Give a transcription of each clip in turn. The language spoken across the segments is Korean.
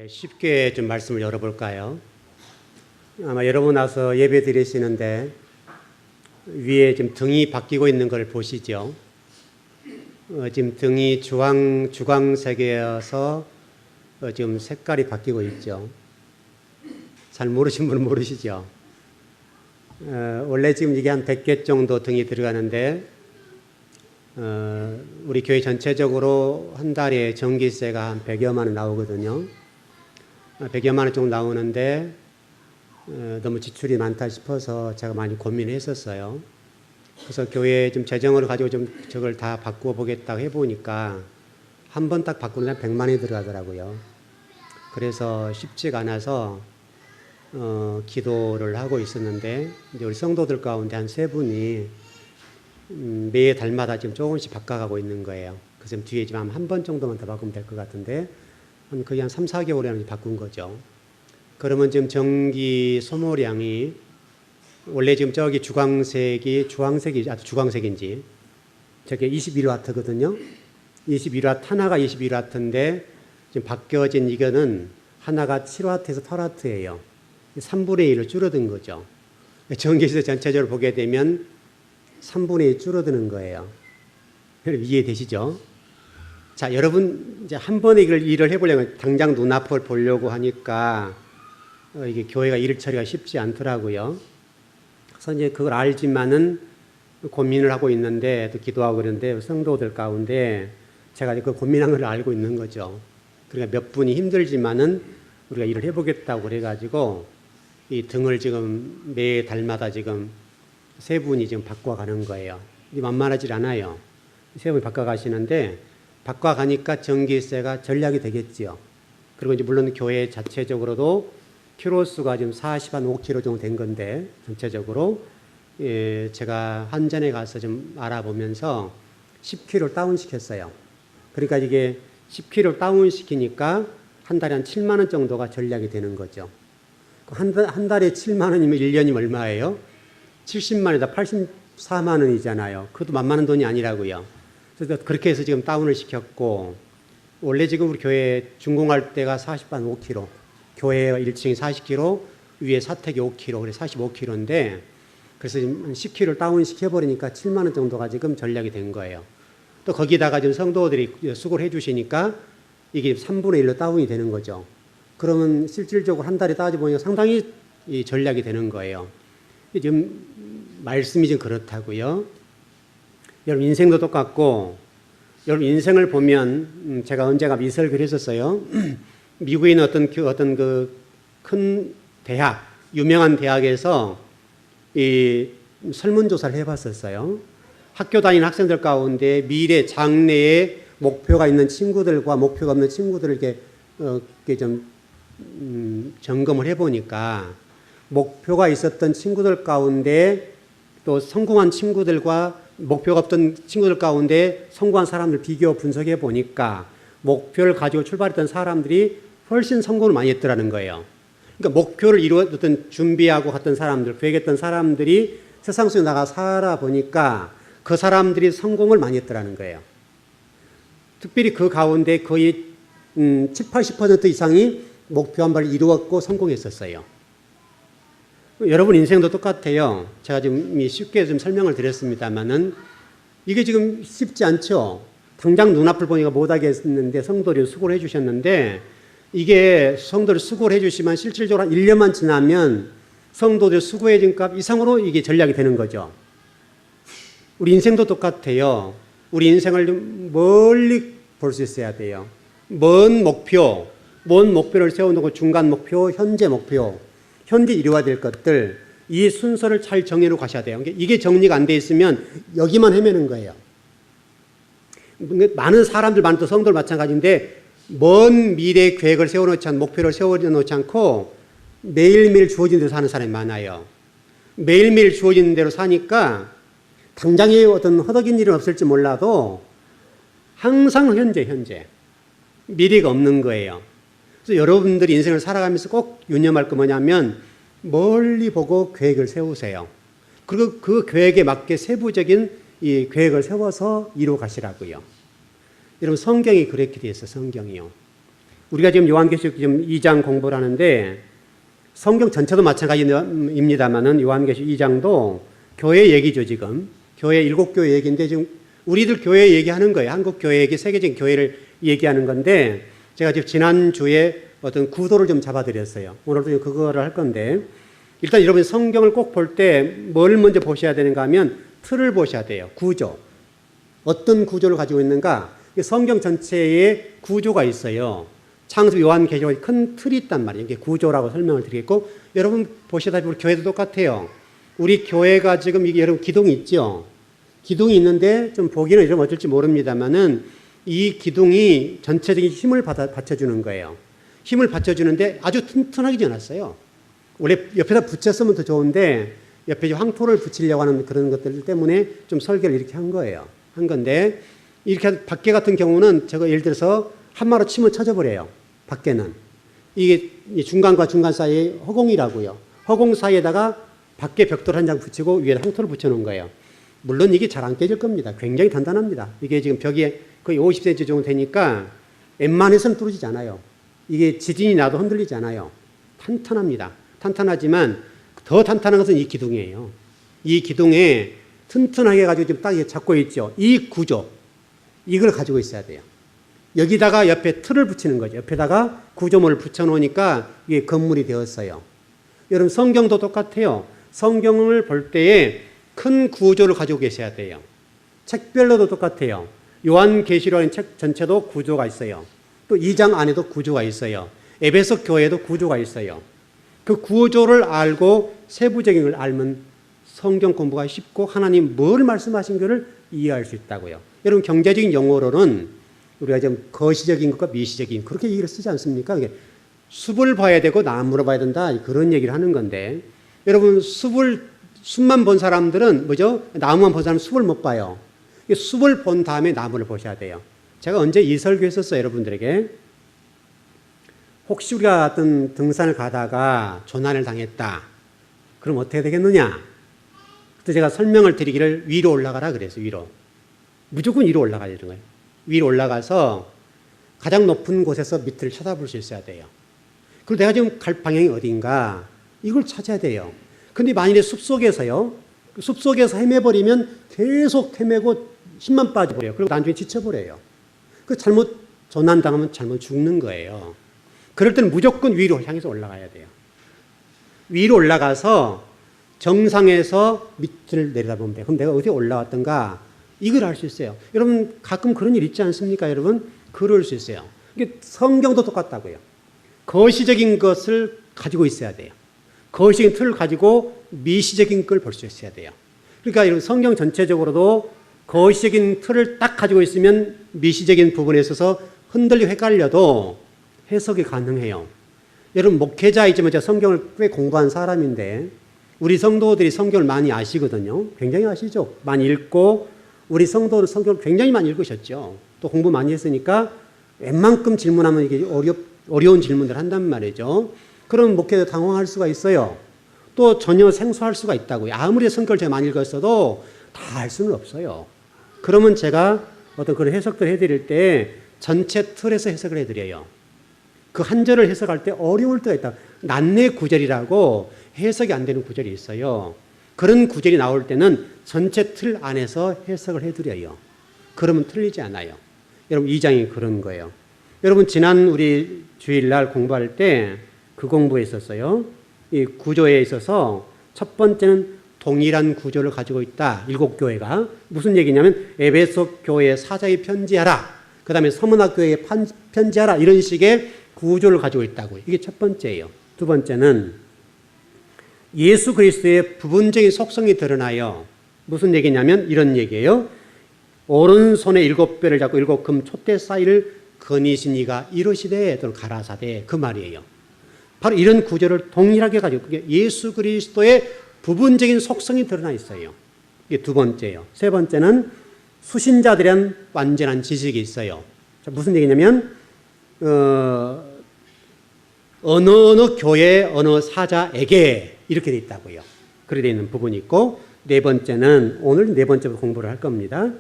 쉽게 좀 말씀을 열어볼까요? 아마 여러분 와서 예배 드리시는데 위에 지금 등이 바뀌고 있는 걸 보시죠. 지금 등이 주광색이어서 지금 색깔이 바뀌고 있죠. 잘 모르신 분은 모르시죠. 원래 지금 이게 한 100개 정도 등이 들어가는데 우리 교회 전체적으로 한 달에 전기세가 한 100여만 원 나오거든요. 100여만 원 정도 나오는데 너무 지출이 많다 싶어서 제가 많이 고민을 했었어요. 그래서 교회 좀 재정을 가지고 좀 저걸 다 바꾸어 보겠다고 해보니까 한 번 딱 바꾸는데 100만 원이 들어가더라고요. 그래서 쉽지가 않아서 기도를 하고 있었는데 이제 우리 성도들 가운데 한 3분이 매 달마다 지금 조금씩 바꿔가고 있는 거예요. 그래서 뒤에 지금 한 번 정도만 더 바꾸면 될 것 같은데 거의 한 3, 4개월에 바꾼 거죠. 그러면 지금 전기 소모량이 원래 지금 저기 주황색인지 저게 21W거든요. 21W 하나가 21W인데 지금 바뀌어진 이거는 하나가 7W에서 8W예요. 3분의 1로 줄어든 거죠. 전기세 전체적으로 보게 되면 3분의 1 줄어드는 거예요. 이해되시죠? 자, 여러분 이제 한 번에 일을 해보려면 당장 눈앞을 보려고 하니까 이게 교회가 일 처리가 쉽지 않더라고요. 그래서 이제 그걸 알지만은 고민을 하고 있는데 또 기도하고 그러는데 성도들 가운데 제가 그 고민한 걸 알고 있는 거죠. 그러니까 몇 분이 힘들지만은 우리가 일을 해보겠다고 그래가지고 이 등을 지금 매 달마다 지금 3분이 지금 바꿔가는 거예요. 만만하지 않아요. 3분이 바꿔가시는데 바꿔가니까 전기세가 절약이 되겠지요. 그리고 이제 물론 교회 자체적으로도 키로수가 지금 45km 정도 된 건데 전체적으로 제가 한전에 가서 좀 알아보면서 10km를 다운시켰어요. 그러니까 이게 10km를 다운시키니까 한 달에 한 7만 원 정도가 절약이 되는 거죠. 한 달에 7만 원이면 1년이면 얼마예요? 70만 원에다 84만 원이잖아요. 그것도 만만한 돈이 아니라고요. 그래서 그렇게 해서 지금 다운을 시켰고, 원래 지금 우리 교회 준공할 때가 45km, 교회 1층이 40km, 위에 사택이 5km, 그래서 45km인데, 그래서 지금 10km를 다운 시켜버리니까 7만 원 정도가 지금 전략이 된 거예요. 또 거기다가 지금 성도들이 수고를 해주시니까 이게 3분의 1로 다운이 되는 거죠. 그러면 실질적으로 한 달에 따져보니까 상당히 이 전략이 되는 거예요. 지금 말씀이 좀 그렇다고요. 여러분 인생도 똑같고, 여러분 인생을 보면 제가 언제가 미설 그랬었어요. 미국에 있는 어떤 그 큰 대학, 유명한 대학에서 이 설문조사를 해봤었어요. 학교 다니는 학생들 가운데 미래 장래에 목표가 있는 친구들과 목표가 없는 친구들을 이렇게 좀 점검을 해보니까 목표가 있었던 친구들 가운데 또 성공한 친구들과 목표가 없던 친구들 가운데 성공한 사람들 비교 분석해 보니까 목표를 가지고 출발했던 사람들이 훨씬 성공을 많이 했더라는 거예요. 그러니까 목표를 이루었던 준비하고 갔던 사람들, 계획했던 사람들이 세상 속에 나가 살아보니까 그 사람들이 성공을 많이 했더라는 거예요. 특별히 그 가운데 거의 70-80% 이상이 목표 한 발을 이루었고 성공했었어요. 여러분 인생도 똑같아요. 제가 지금 쉽게 좀 설명을 드렸습니다만은 이게 지금 쉽지 않죠. 당장 눈앞을 보니까 못하겠는데 성도들이 수고를 해주셨는데 이게 성도들 수고를 해주시면 실질적으로 한 1년만 지나면 성도들 수고해준 값 이상으로 이게 전략이 되는 거죠. 우리 인생도 똑같아요. 우리 인생을 좀 멀리 볼 수 있어야 돼요. 먼 목표를 세워놓고 중간 목표, 현재 목표, 현재 이루어야 될 것들, 이 순서를 잘 정해놓고 가셔야 돼요. 이게 정리가 안 돼 있으면 여기만 헤매는 거예요. 많은 사람들, 많은 또 성도들 마찬가지인데 먼 미래 계획을 세워놓지 않고 목표를 세워놓지 않고 매일매일 주어진 대로 사는 사람이 많아요. 매일매일 주어진 대로 사니까 당장에 어떤 허덕인 일은 없을지 몰라도 항상 현재 미래가 없는 거예요. 그래서 여러분들이 인생을 살아가면서 꼭 유념할 거 뭐냐면 멀리 보고 계획을 세우세요. 그리고 그 계획에 맞게 세부적인 이 계획을 세워서 이루어 가시라고요. 여러분 성경이 그렇게 되어 있어요. 성경이요. 우리가 지금 요한계시록 지금 2장 공부를 하는데 성경 전체도 마찬가지입니다만은 요한계시록 2장도 교회 얘기죠, 지금. 교회 7교회 얘기인데 지금 우리들 교회 얘기하는 거예요. 한국 교회 얘기, 세계적인 교회를 얘기하는 건데 제가 지금 지난주에 어떤 구도를 좀 잡아드렸어요. 오늘도 그거를 할 건데 일단 여러분 성경을 꼭 볼 때 뭘 먼저 보셔야 되는가 하면 틀을 보셔야 돼요. 구조. 어떤 구조를 가지고 있는가? 성경 전체에 구조가 있어요. 창세기 요한계시록에 큰 틀이 있단 말이에요. 이게 구조라고 설명을 드리겠고 여러분 보시다시피 우리 교회도 똑같아요. 우리 교회가 지금 이게 여러분 기둥이 있죠. 기둥이 있는데 좀 보기는 이러면 어쩔지 모릅니다만은 이 기둥이 전체적인 힘을 받쳐주는 거예요. 힘을 받쳐주는데 아주 튼튼하게 지어놨어요. 원래 옆에다 붙였으면 더 좋은데 옆에 황토를 붙이려고 하는 그런 것들 때문에 좀 설계를 이렇게 한 거예요. 한 건데 이렇게 밖에 같은 경우는 제가 예를 들어서 한마로 치면 쳐져버려요. 밖에는. 이게 중간과 중간 사이에 허공이라고요. 허공 사이에다가 밖에 벽돌 한 장 붙이고 위에 황토를 붙여놓은 거예요. 물론 이게 잘 안 깨질 겁니다. 굉장히 단단합니다. 이게 지금 벽이 거의 50cm 정도 되니까 웬만해서는 뚫어지지 않아요. 이게 지진이 나도 흔들리지 않아요. 탄탄합니다. 탄탄하지만 더 탄탄한 것은 이 기둥이에요. 이 기둥에 튼튼하게 가지고 지금 딱 잡고 있죠. 이 구조. 이걸 가지고 있어야 돼요. 여기다가 옆에 틀을 붙이는 거죠. 옆에다가 구조물을 붙여놓으니까 이게 건물이 되었어요. 여러분 성경도 똑같아요. 성경을 볼 때에 큰 구조를 가지고 계셔야 돼요. 책별로도 똑같아요. 요한계시록의 책 전체도 구조가 있어요. 또 2장 안에도 구조가 있어요. 에베소 교회에도 구조가 있어요. 그 구조를 알고 세부적인 걸 알면 성경 공부가 쉽고 하나님 뭘 말씀하신 것을 이해할 수 있다고요. 여러분 경제적인 용어로는 우리가 좀 거시적인 것과 미시적인 그렇게 얘기를 쓰지 않습니까? 숲을 봐야 되고 나무를 봐야 된다 그런 얘기를 하는 건데 여러분 숲만 본 사람들은 뭐죠? 나무만 본 사람은 숲을 못 봐요. 숲을 본 다음에 나무를 보셔야 돼요. 제가 언제 이 설교했었어요, 여러분들에게. 혹시 우리가 어떤 등산을 가다가 조난을 당했다. 그럼 어떻게 되겠느냐? 그때 제가 설명을 드리기를 위로 올라가라 그랬어요, 위로. 무조건 위로 올라가야 되는 거예요. 위로 올라가서 가장 높은 곳에서 밑을 쳐다볼 수 있어야 돼요. 그리고 내가 지금 갈 방향이 어딘가 이걸 찾아야 돼요. 근데 만일에 숲속에서요, 숲속에서 헤매버리면 계속 헤매고 힘만 빠져버려요. 그리고 나중에 지쳐버려요. 그 잘못 조난당하면 잘못 죽는 거예요. 그럴 때는 무조건 위로 향해서 올라가야 돼요. 위로 올라가서 정상에서 밑을 내려다보면 돼요. 그럼 내가 어디에 올라왔던가 이걸 알 수 있어요. 여러분 가끔 그런 일 있지 않습니까? 여러분 그럴 수 있어요. 이게 성경도 똑같다고요. 거시적인 것을 가지고 있어야 돼요. 거시적인 틀을 가지고 미시적인 걸 볼 수 있어야 돼요. 그러니까 이런 성경 전체적으로도 거시적인 틀을 딱 가지고 있으면 미시적인 부분에 있어서 흔들리고 헷갈려도 해석이 가능해요. 여러분 목회자이지만 제가 성경을 꽤 공부한 사람인데 우리 성도들이 성경을 많이 아시거든요. 굉장히 아시죠? 많이 읽고 우리 성도는 성경을 굉장히 많이 읽으셨죠. 또 공부 많이 했으니까 웬만큼 질문하면 이게 어려운 질문들 한단 말이죠. 그럼 목회자 당황할 수가 있어요. 또 전혀 생소할 수가 있다고요. 아무리 성경을 제가 많이 읽었어도 다 알 수는 없어요. 그러면 제가 어떤 그런 해석들 해드릴 때 전체 틀에서 해석을 해드려요. 그 한 절을 해석할 때 어려울 때가 있다. 난내 구절이라고 해석이 안 되는 구절이 있어요. 그런 구절이 나올 때는 전체 틀 안에서 해석을 해드려요. 그러면 틀리지 않아요. 여러분 2장이 그런 거예요. 여러분 지난 우리 주일날 공부할 때 그 공부에 있었어요. 이 구조에 있어서 첫 번째는 동일한 구조를 가지고 있다. 7교회가. 무슨 얘기냐면 에베소 교회에 사자에 편지하라. 그 다음에 서문화 교회에 편지하라. 이런 식의 구조를 가지고 있다고요. 이게 첫 번째예요. 두 번째는 예수 그리스도의 부분적인 속성이 드러나요. 무슨 얘기냐면 이런 얘기예요. 오른손에 7뼈를 잡고 7금 촛대 사이를 거니신 이가 이르시되 또는 가라사대 그 말이에요. 바로 이런 구조를 동일하게 가지고 그게 예수 그리스도의 부분적인 속성이 드러나 있어요. 이게 두 번째예요. 세 번째는 수신자들에 대한 완전한 지식이 있어요. 자, 무슨 얘기냐면 어느 교회 어느 사자에게 이렇게 돼 있다고요. 그렇게 돼 있는 부분이 있고 네 번째는 오늘 네 번째로 공부를 할 겁니다.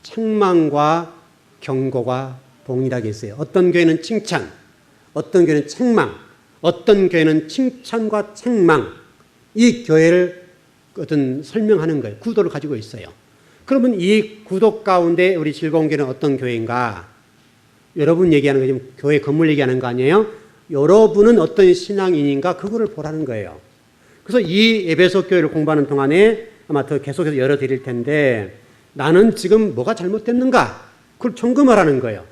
책망과 경고가 동일하게 있어요. 어떤 교회는 칭찬, 어떤 교회는 책망, 어떤 교회는 칭찬과 책망, 이 교회를 어떤 설명하는 거예요. 구도를 가지고 있어요. 그러면 이 구도 가운데 우리 즐거운 교회는 어떤 교회인가? 여러분 얘기하는 거 지금 교회 건물 얘기하는 거 아니에요? 여러분은 어떤 신앙인인가? 그거를 보라는 거예요. 그래서 이 에베소 교회를 공부하는 동안에 아마 더 계속해서 열어드릴 텐데 나는 지금 뭐가 잘못됐는가? 그걸 점검하라는 거예요.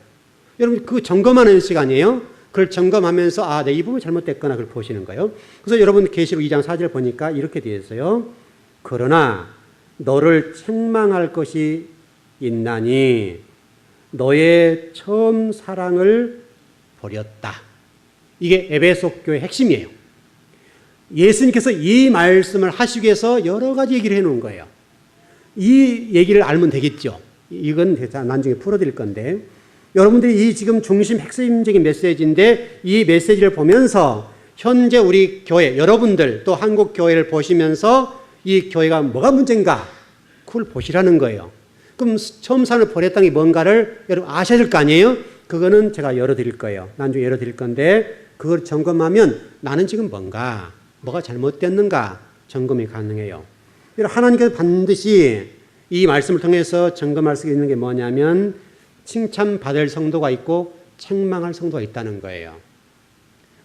여러분 그 점검하는 시간이에요. 그걸 점검하면서 내 이 부분이 잘못됐거나 그걸 보시는 거예요. 그래서 여러분 계시록 2장 4절 보니까 이렇게 되어 있어요. 그러나 너를 책망할 것이 있나니 너의 처음 사랑을 버렸다. 이게 에베소 교회의 핵심이에요. 예수님께서 이 말씀을 하시기 위해서 여러 가지 얘기를 해놓은 거예요. 이 얘기를 알면 되겠죠. 이건 나중에 풀어드릴 건데 여러분들이 이 지금 중심 핵심적인 메시지인데 이 메시지를 보면서 현재 우리 교회 여러분들 또 한국 교회를 보시면서 이 교회가 뭐가 문제인가 그걸 보시라는 거예요. 그럼 처음 사랑을 버렸다는 게 뭔가를 여러분 아셔야 될 거 아니에요? 그거는 제가 열어드릴 거예요. 나중에 열어드릴 건데 그걸 점검하면 나는 지금 뭐가 잘못됐는가 점검이 가능해요. 하나님께서 반드시 이 말씀을 통해서 점검할 수 있는 게 뭐냐면 칭찬받을 성도가 있고 책망할 성도가 있다는 거예요.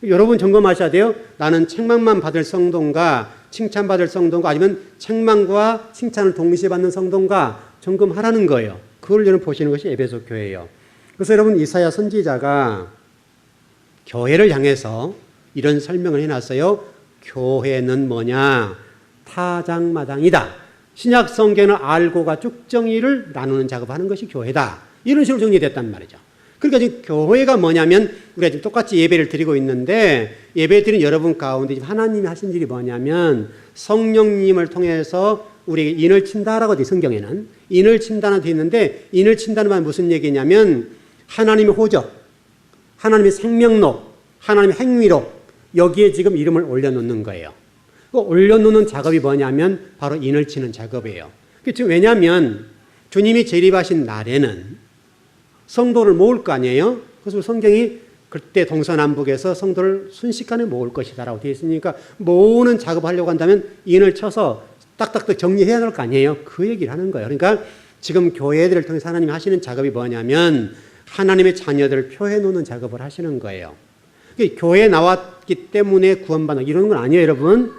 여러분 점검하셔야 돼요. 나는 책망만 받을 성도인가 칭찬받을 성도인가 아니면 책망과 칭찬을 동시에 받는 성도인가 점검하라는 거예요. 그걸 여러분 보시는 것이 에베소 교회예요. 그래서 여러분 이사야 선지자가 교회를 향해서 이런 설명을 해놨어요. 교회는 뭐냐? 타장마당이다. 신약 성경을 알고가 쭉정의를 나누는 작업을 하는 것이 교회다. 이런 식으로 정리됐단 말이죠. 그러니까 지금 교회가 뭐냐면 우리가 지금 똑같이 예배를 드리고 있는데 예배 드린 여러분 가운데 지금 하나님이 하신 일이 뭐냐면 성령님을 통해서 우리에게 인을 친다라고 돼 성경에는 인을 친다는 돼 있는데 인을 친다는 말은 무슨 얘기냐면 하나님의 호적, 하나님의 생명록, 하나님의 행위록 여기에 지금 이름을 올려놓는 거예요. 그 올려놓는 작업이 뭐냐면 바로 인을 치는 작업이에요. 왜냐하면 주님이 재림하신 날에는 성도를 모을 거 아니에요. 그래서 성경이 그때 동서남북에서 성도를 순식간에 모을 것이다라고 되어 있으니까 모으는 작업을 하려고 한다면 인을 쳐서 딱딱딱 정리해야 될 거 아니에요. 그 얘기를 하는 거예요. 그러니까 지금 교회들을 통해서 하나님이 하시는 작업이 뭐냐면 하나님의 자녀들을 표해 놓는 작업을 하시는 거예요. 교회에 나왔기 때문에 구원받는 이런 건 아니에요, 여러분.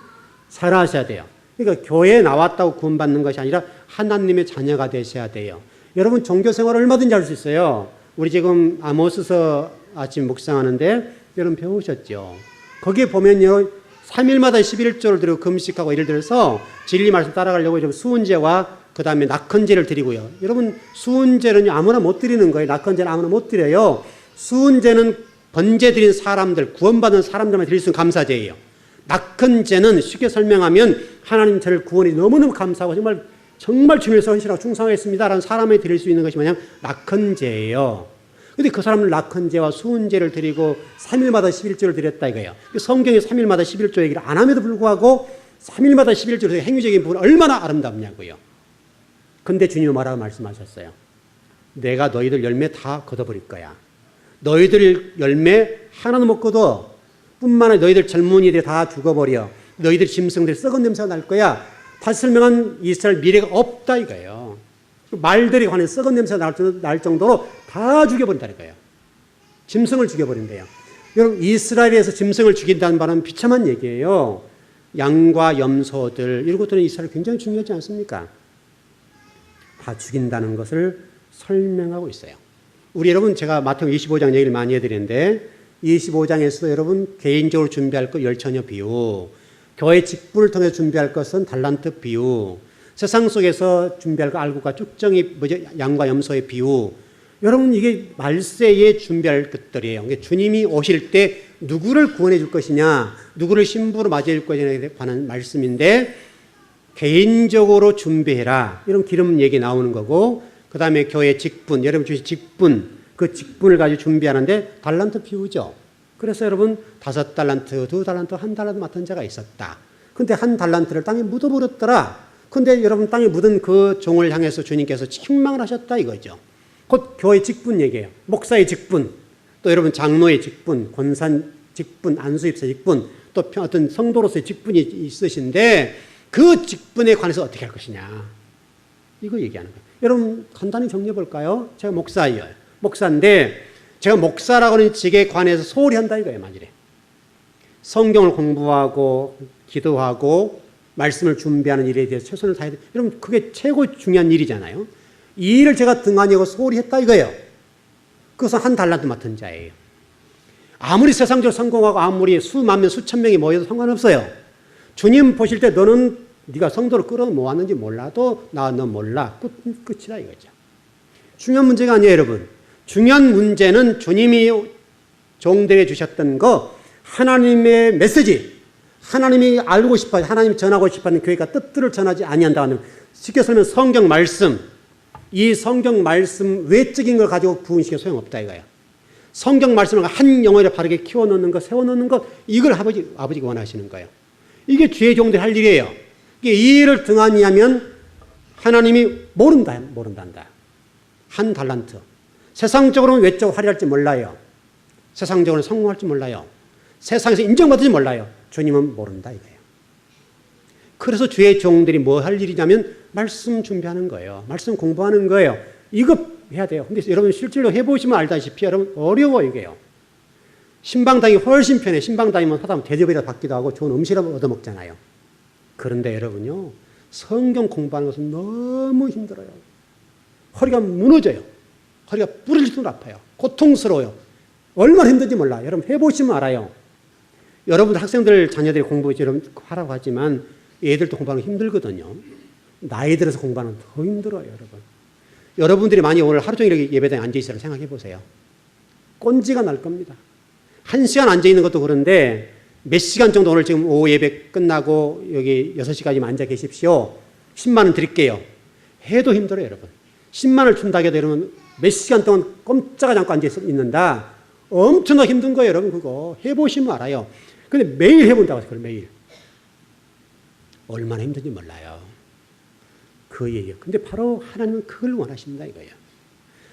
잘 아셔야 돼요. 그러니까 교회에 나왔다고 구원받는 것이 아니라 하나님의 자녀가 되셔야 돼요. 여러분 종교 생활을 얼마든지 할 수 있어요. 우리 지금 아모스서 아침 묵상하는데 여러분 배우셨죠? 거기에 보면요. 3일마다 11조를 드리고 금식하고 예를 들어서 진리 말씀 따라가려고 수은제와 그 다음에 낙헌제를 드리고요. 여러분 수은제는 아무나 못 드리는 거예요. 낙헌제는 아무나 못 드려요. 수은제는 번제 드린 사람들, 구원받은 사람들만 드릴 수 있는 감사제예요. 낙헌제는 쉽게 설명하면 하나님 저를 구원해 너무너무 감사하고 정말 주님께서 헌신하고 충성하겠습니다 라는 사람에 드릴 수 있는 것이 뭐냐면 낙헌제예요. 근데 그 사람은 낙헌제와 수은제를 드리고 3일마다 11조를 드렸다 이거예요. 성경에 3일마다 11조 얘기를 안 함에도 불구하고 3일마다 11조를 행위적인 부분 얼마나 아름답냐고요. 근데 주님은 뭐라고 말씀하셨어요? 내가 너희들 열매 다 걷어버릴 거야. 너희들 열매 하나도 못 걷어. 뿐만 아니라 너희들 젊은이들이 다 죽어버려. 너희들 짐승들이 썩은 냄새가 날 거야. 다시 설명한 이스라엘 미래가 없다 이거예요. 말들이 관해 썩은 냄새가 날 정도로 다 죽여버린다는 거예요. 짐승을 죽여버린대요. 여러분 이스라엘에서 짐승을 죽인다는 말은 비참한 얘기예요. 양과 염소들 이런 것들은 이스라엘 굉장히 중요하지 않습니까? 다 죽인다는 것을 설명하고 있어요. 우리 여러분 제가 마태복음 25장 얘기를 많이 해드리는데 25장에서도 여러분 개인적으로 준비할 것 열처녀 비유, 교회 직분을 통해 준비할 것은 달란트 비유, 세상 속에서 준비할 것 알고가 쭉정이 양과 염소의 비유. 여러분 이게 말세에 준비할 것들이에요. 주님이 오실 때 누구를 구원해 줄 것이냐, 누구를 신부로 맞이해 줄 것이냐에 관한 말씀인데 개인적으로 준비해라. 이런 기름 얘기 나오는 거고 그 다음에 교회 직분, 여러분 주신 직분, 그 직분을 가지고 준비하는데 달란트 비유죠. 그래서 여러분 5달란트, 2달란트, 1달란트 맡은 자가 있었다. 근데 1달란트를 땅에 묻어버렸더라. 근데 여러분 땅에 묻은 그 종을 향해서 주님께서 책망을 하셨다 이거죠. 곧 교회 직분 얘기예요. 목사의 직분, 또 여러분 장로의 직분, 권산 직분, 안수입사 직분, 또 어떤 성도로서의 직분이 있으신데 그 직분에 관해서 어떻게 할 것이냐. 이거 얘기하는 거예요. 여러분 간단히 정리해 볼까요? 제가 목사예요. 목사인데 제가 목사라고 하는 직에 관해서 소홀히 한다 이거예요. 만일에. 성경을 공부하고 기도하고 말씀을 준비하는 일에 대해서 최선을 다해야 돼. 여러분 그게 최고 중요한 일이잖아요. 이 일을 제가 등한히 하고 소홀히 했다 이거예요. 그것은 한 달란트 맡은 자예요. 아무리 세상적으로 성공하고 아무리 수만 명 수천 명이 모여도 상관없어요. 주님 보실 때 너는 네가 성도를 끌어모았는지 몰라도 너 몰라. 끝이다 이거죠. 중요한 문제가 아니에요 여러분. 중요한 문제는 주님이 종들에 주셨던 거 하나님의 메시지, 하나님이 알고 싶어 하나님이 전하고 싶어하는 교회가 뜻들을 전하지 아니한다는, 쉽게 설명 성경 말씀, 이 성경 말씀 외적인 걸 가지고 부흥시켜 소용없다 이거예요. 성경 말씀을 한 영혼에 바르게 키워놓는 것, 세워놓는 것, 이걸 아버지가 원하시는 거예요. 이게 주의 종들이 할 일이에요. 이 일을 등한히 하면 하나님이 모른단다. 한 달란트. 세상적으로는 외적으로 화려할지 몰라요. 세상적으로는 성공할지 몰라요. 세상에서 인정받을지 몰라요. 주님은 모른다 이거예요. 그래서 주의 종들이 뭐 할 일이냐면 말씀 준비하는 거예요. 말씀 공부하는 거예요. 이거 해야 돼요. 근데 여러분 실제로 해보시면 알다시피 여러분 어려워 이게요. 신방당이 훨씬 편해. 신방당이면 하다보면 대접이라도 받기도 하고 좋은 음식이라도 얻어먹잖아요. 그런데 여러분요, 성경 공부하는 것은 너무 힘들어요. 허리가 무너져요. 허리가 부러질 정도로 아파요. 고통스러워요. 얼마나 힘든지 몰라요. 여러분 해보시면 알아요. 여러분 학생들 자녀들이 공부 여러분 하라고 하지만 애들도 공부하는 거 힘들거든요. 나이 들어서 공부하는 거 더 힘들어요. 여러분. 여러분들이 많이 오늘 하루 종일 예배당에 앉아있으라고 생각해 보세요. 꼰지가 날 겁니다. 1시간 앉아있는 것도 그런데 몇 시간 정도 오늘 지금 오후 예배 끝나고 여기 6시까지만 앉아 계십시오. 10만 원 드릴게요. 해도 힘들어요, 여러분. 10만 원을 준다고 해도 여러분 몇 시간 동안 꼼짝하지 않고 앉아 있는다. 엄청나게 힘든 거예요, 여러분. 그거 해보시면 알아요. 근데 매일 해본다고 해서 그걸 매일. 얼마나 힘든지 몰라요. 그 얘기예요. 근데 바로 하나님은 그걸 원하신다 이거예요.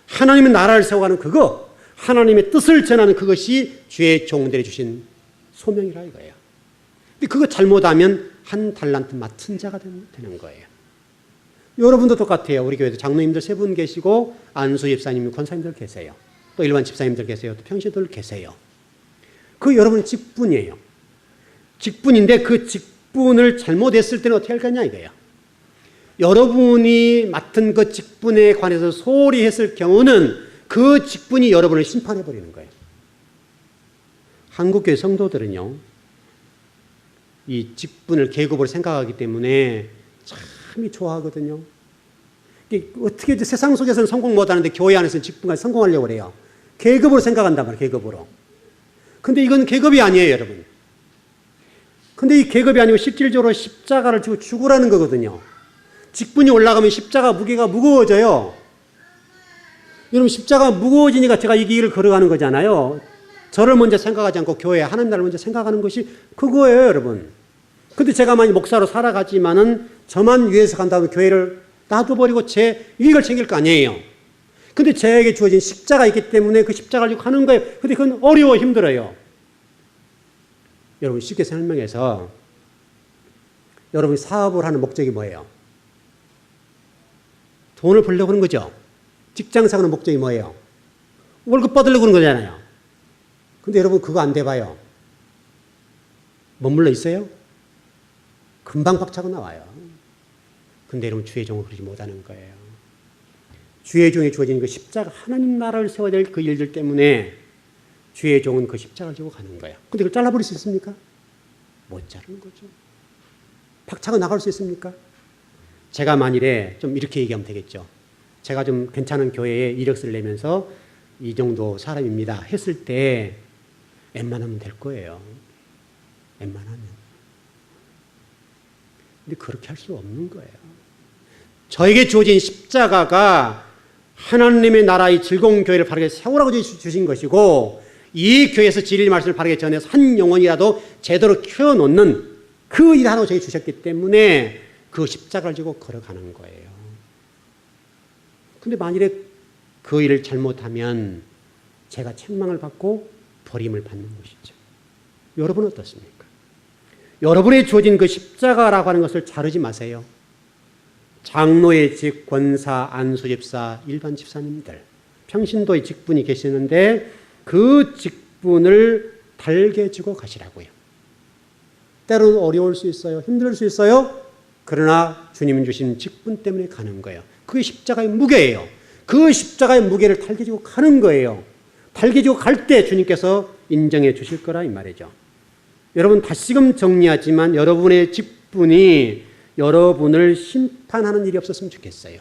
하나님의 나라를 세워가는 그거, 하나님의 뜻을 전하는 그것이 주의 종들이 주신 소명이라 이거예요. 근데 그거 잘못하면 한 달란트 맡은 자가 되는 거예요. 여러분도 똑같아요. 우리 교회도 장로님들 3분 계시고 안수 집사님, 권사님들 계세요. 또 일반 집사님들 계세요. 또 평신도들 계세요. 그 여러분의 직분이에요. 직분인데 그 직분을 잘못했을 때는 어떻게 할 거냐 이거예요. 여러분이 맡은 그 직분에 관해서 소홀히 했을 경우는 그 직분이 여러분을 심판해 버리는 거예요. 한국교회 성도들은요, 이 직분을 계급으로 생각하기 때문에 참 좋아하거든요. 어떻게 세상 속에서는 성공 못하는데 교회 안에서는 직분까지 성공하려고 그래요. 계급으로 생각한단 말이에요. 계급으로. 근데 이건 계급이 아니에요, 여러분. 근데 이 계급이 아니고 실질적으로 십자가를 지고 죽으라는 거거든요. 직분이 올라가면 십자가 무게가 무거워져요. 여러분 십자가 무거워지니까 제가 이 길을 걸어가는 거잖아요. 저를 먼저 생각하지 않고 교회 하나님 나라를 먼저 생각하는 것이 그거예요, 여러분. 근데 제가 만약 목사로 살아가지만은 저만 위해서 간다면 교회를 놔둬버리고 제 이익을 챙길 거 아니에요. 근데 저에게 주어진 십자가 있기 때문에 그 십자가를 지고 하는 거예요. 근데 그건 어려워, 힘들어요. 여러분 쉽게 설명해서 여러분이 사업을 하는 목적이 뭐예요? 돈을 벌려고 하는 거죠. 직장 생활의 목적이 뭐예요? 월급 받으려고 하는 거잖아요. 근데 여러분 그거 안 돼봐요. 머물러 있어요? 금방 박차고 나와요. 근데 여러분 주의 종은 그러지 못하는 거예요. 주의 종에 주어진 그 십자가, 하나님 나라를 세워야 될 그 일들 때문에 주의 종은 그 십자가를 지고 가는 거예요. 근데 그걸 잘라버릴 수 있습니까? 못 자르는 거죠. 박차고 나갈 수 있습니까? 제가 만일에 좀 이렇게 얘기하면 되겠죠. 제가 좀 괜찮은 교회에 이력서를 내면서 이 정도 사람입니다 했을 때 웬만하면 될 거예요. 웬만하면. 근데 그렇게 할 수 없는 거예요. 저에게 주어진 십자가가 하나님의 나라의 즐거운 교회를 바르게 세우라고 주신 것이고, 이 교회에서 진리 말씀을 바르게 전해서 한 영혼이라도 제대로 키워놓는 그 일 하나を저에게 주셨기 때문에 그 십자가를 지고 걸어가는 거예요. 근데 만일에 그 일을 잘못하면 제가 책망을 받고 버림을 받는 것이죠. 여러분은 어떻습니까? 여러분의 주어진 그 십자가라고 하는 것을 자르지 마세요. 장로의 직, 권사, 안수집사, 일반 집사님들, 평신도의 직분이 계시는데 그 직분을 달게 주고 가시라고요. 때로는 어려울 수 있어요. 힘들 수 있어요. 그러나 주님 주신 직분 때문에 가는 거예요. 그게 십자가의 무게예요. 그 십자가의 무게를 달게 지고 가는 거예요. 달게 지고 갈 때 주님께서 인정해 주실 거라 이 말이죠. 여러분 다시금 정리하지만 여러분의 직분이 여러분을 심판하는 일이 없었으면 좋겠어요.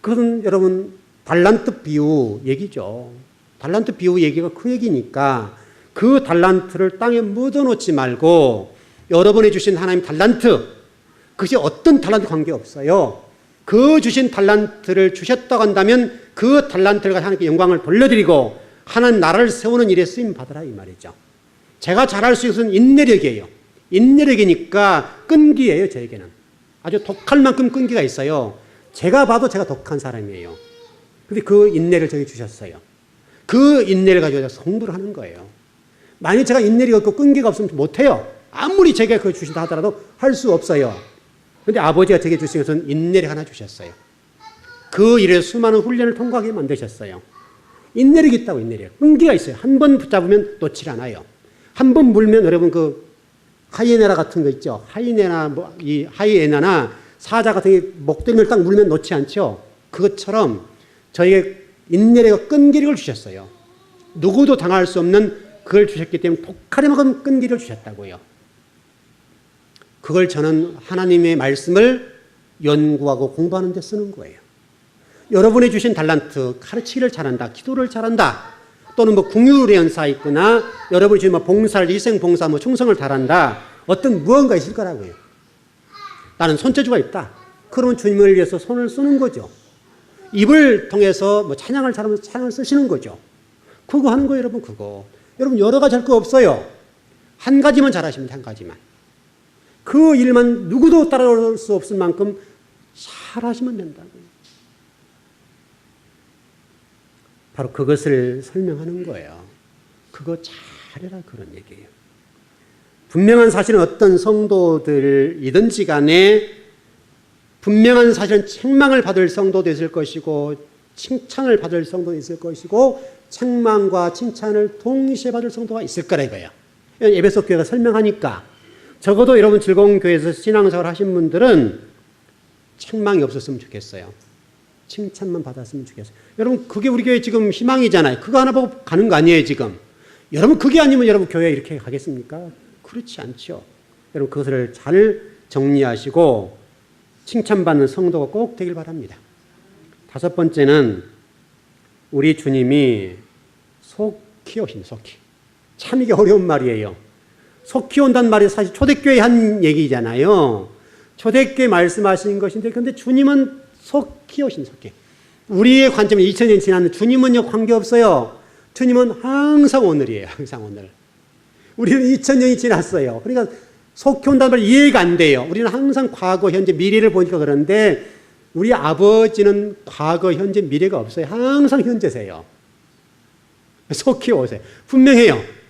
그것은 여러분 달란트 비유 얘기죠. 달란트 비유 얘기가 그 얘기니까 그 달란트를 땅에 묻어놓지 말고 여러분이 주신 하나님 달란트, 그것이 어떤 달란트 관계없어요. 그 주신 달란트를 주셨다고 한다면 그 달란트를 가지고 하나님께 영광을 돌려드리고 하나님 나라를 세우는 일에 쓰임 받으라 이 말이죠. 제가 잘할 수 있는 인내력이에요. 인내력이니까 끈기예요. 저에게는 아주 독할 만큼 끈기가 있어요. 제가 봐도 제가 독한 사람이에요. 근데 그 인내를 저에게 주셨어요. 그 인내를 가지고 제가 공부를 하는 거예요. 만약 제가 인내력이 없고 끈기가 없으면 못해요. 아무리 제가 그걸 주신다 하더라도 할 수 없어요. 그런데 아버지가 제게 주신 것은 인내력 하나 주셨어요. 그 일에 수많은 훈련을 통과하게 만드셨어요. 인내력이 있다고. 인내력. 끈기가 있어요. 한 번 붙잡으면 놓질 않아요. 한 번 물면 여러분 그 하이에나 같은 거 있죠. 이 하이에나나 사자 같은 게 목덜미를 딱 물면 놓지 않죠. 그것처럼 저에게 인내력과 끈기력을 주셨어요. 누구도 당할 수 없는 그걸 주셨기 때문에 독하리만큼 끈기를 주셨다고요. 그걸 저는 하나님의 말씀을 연구하고 공부하는 데 쓰는 거예요. 여러분이 주신 달란트, 가르치기를 잘한다, 기도를 잘한다, 또는 뭐 궁유의 연사 있거나 여러분이 지금 봉사를, 희생봉사, 충성을 잘한다, 어떤 무언가 있을 거라고요. 나는 손재주가 있다. 그러면 주님을 위해서 손을 쓰는 거죠. 입을 통해서 찬양을 잘하면서 찬양을 쓰시는 거죠. 그거 하는 거예요, 여러분, 그거. 여러분, 여러 가지 할 거 없어요. 한 가지만 잘하시면 돼, 한 가지만. 그 일만 누구도 따라올 수 없을 만큼 잘하시면 된다고요. 바로 그것을 설명하는 거예요. 그거 잘해라 그런 얘기예요. 분명한 사실은 어떤 성도들이든지 간에 분명한 사실은 책망을 받을 성도도 있을 것이고 칭찬을 받을 성도도 있을 것이고 책망과 칭찬을 동시에 받을 성도가 있을 거라 이거예요. 에베소 교회가 설명하니까 적어도 여러분 즐거운 교회에서 신앙생활 하신 분들은 책망이 없었으면 좋겠어요. 칭찬만 받았으면 좋겠어요. 여러분 그게 우리 교회 지금 희망이잖아요. 그거 하나 보고 가는 거 아니에요 지금. 여러분 그게 아니면 여러분 교회 이렇게 가겠습니까? 그렇지 않죠. 여러분 그것을 잘 정리하시고 칭찬받는 성도가 꼭 되길 바랍니다. 다섯 번째는 우리 주님이 속히 오신 속히. 참 이게 어려운 말이에요. 속히 온다는 말이 사실 초대교회 한 얘기잖아요. 초대교회 말씀하신 것인데 근데 주님은 속히 오신 속히. 우리의 관점은 2000년 지났는데 주님은요 관계없어요. 주님은 항상 오늘이에요. 항상 오늘. 우리는 2000년이 지났어요. 그러니까 속히 온다는 말 이해가 안 돼요. 우리는 항상 과거, 현재, 미래를 보니까 그러는데 우리 아버지는 과거, 현재, 미래가 없어요. 항상 현재세요. 속히 오세요. 분명해요.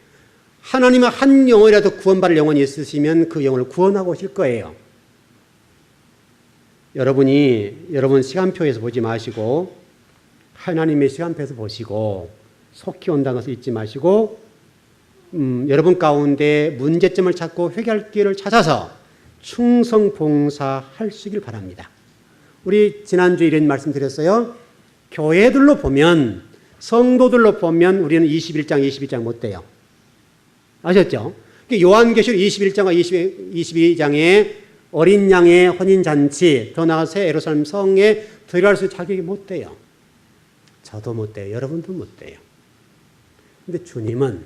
하나님은 한 영혼이라도 구원받을 영혼이 있으시면 그 영혼을 구원하고 오실 거예요. 여러분 시간표에서 보지 마시고 하나님의 시간표에서 보시고 속히 온다는 것을 잊지 마시고 여러분 가운데 문제점을 찾고 해결할 기회를 찾아서 충성 봉사하시길 바랍니다. 우리 지난주에 이런 말씀 드렸어요. 교회들로 보면 성도들로 보면 우리는 21장 22장 못 돼요. 아셨죠? 요한계시록 21장과 22장에 어린 양의 혼인잔치, 더 나아가 새 예루살렘 성에 들어갈 수 있는 자격이 못 돼요. 저도 못 돼요. 여러분도 못 돼요. 근데 주님은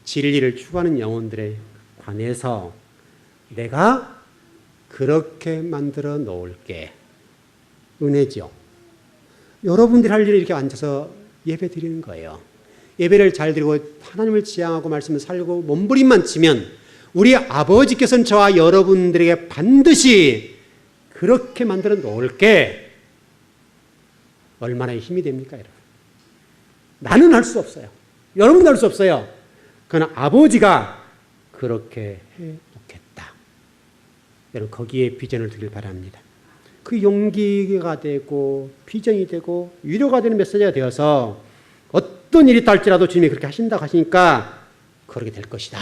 진리를 추구하는 영혼들에 관해서 내가 그렇게 만들어 놓을게. 은혜죠. 여러분들이 할 일을 이렇게 앉아서 예배 드리는 거예요. 예배를 잘 드리고 하나님을 지향하고 말씀을 살고 몸부림만 치면 우리 아버지께서는 저와 여러분들에게 반드시 그렇게 만들어 놓을게. 얼마나 힘이 됩니까, 여러분? 나는 할 수 없어요. 여러분도 할 수 없어요. 그러나 아버지가 그렇게 해놓겠다. 여러분 거기에 비전을 두길 바랍니다. 그 용기가 되고 비전이 되고 위로가 되는 메시지가 되어서 어떤 일이 할지라도 주님이 그렇게 하신다고 하시니까 그렇게 될 것이다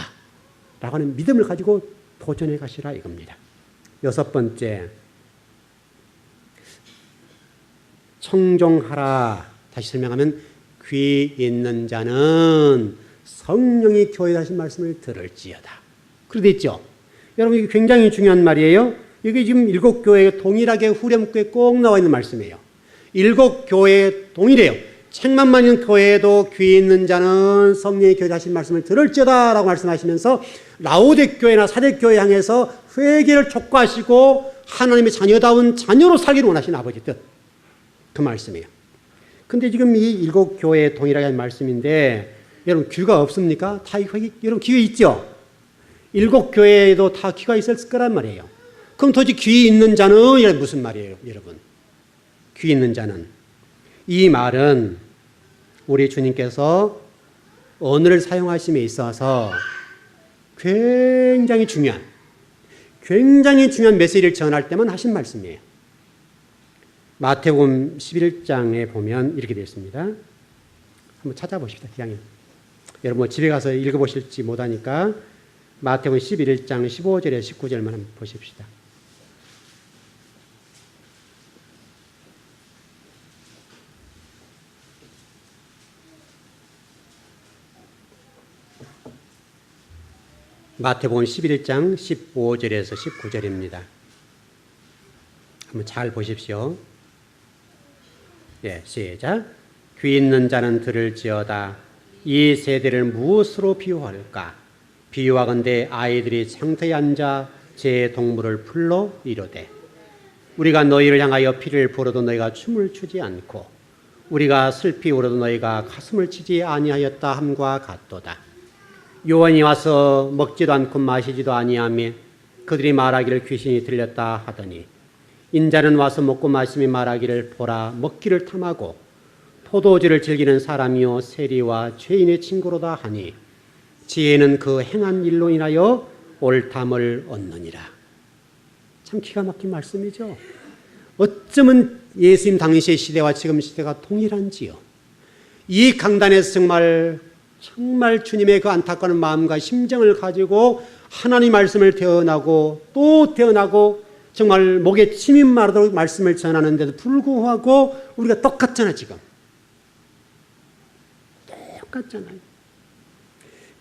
라고 하는 믿음을 가지고 도전해 가시라 이겁니다. 여섯 번째, 청종하라. 다시 설명하면 귀 있는 자는 성령이 교회에 하신 말씀을 들을지어다. 그렇게 돼 있죠. 여러분 이게 굉장히 중요한 말이에요. 이게 지금 일곱 교회에 동일하게 후렴구에 꼭 나와 있는 말씀이에요. 일곱 교회에 동일해요. 책만만 있는 교회에도 귀 있는 자는 성령의 교회에 하신 말씀을 들을지어다 라고 말씀하시면서 라오디게교회나 사대교회 향해서 회개를 촉구하시고 하나님의 자녀다운 자녀로 살기를 원하시는 아버지 뜻. 그 말씀이에요. 근데 지금 이 일곱 교회에 동일하게 한 말씀인데 여러분 귀가 없습니까? 다 여러분 귀 있죠? 일곱 교회에도 다 귀가 있을 거란 말이에요. 그럼 도대체 귀 있는 자는 이게 무슨 말이에요, 여러분? 귀 있는 자는 이 말은 우리 주님께서 언어를 사용하심에 있어서 굉장히 중요한 메시지를 전할 때만 하신 말씀이에요. 마태복음 11장에 보면 이렇게 되어 있습니다. 한번 찾아보십시다. 기왕에. 여러분 뭐 집에 가서 읽어보실지 못하니까 마태복음 11장 15절에 19절만 한번 보십시다. 마태복음 11장 15절에서 19절입니다. 한번 잘 보십시오. 예, 시작. 귀 있는 자는 들을지어다. 이 세대를 무엇으로 비유할까? 비유하건대 아이들이 창터에 앉아 제 동물을 풀러 이르되 우리가 너희를 향하여 피를 부어도 너희가 춤을 추지 않고 우리가 슬피 울어도 너희가 가슴을 치지 아니하였다 함과 같도다. 요한이 와서 먹지도 않고 마시지도 아니하며 그들이 말하기를 귀신이 들렸다 하더니 인자는 와서 먹고 마시며 말하기를 보라 먹기를 탐하고 포도주를 즐기는 사람이요 세리와 죄인의 친구로다 하니 지혜는 그 행한 일로 인하여 옳담을 얻느니라. 참 기가 막힌 말씀이죠. 어쩌면 예수님 당시의 시대와 지금 시대가 동일한지요. 이 강단에서 정말 주님의 그 안타까운 마음과 심정을 가지고 하나님 말씀을 태어나고 또 태어나고 정말 목에 침이 마르도록 말씀을 전하는데도 불구하고 우리가 똑같잖아 지금. 똑같잖아요.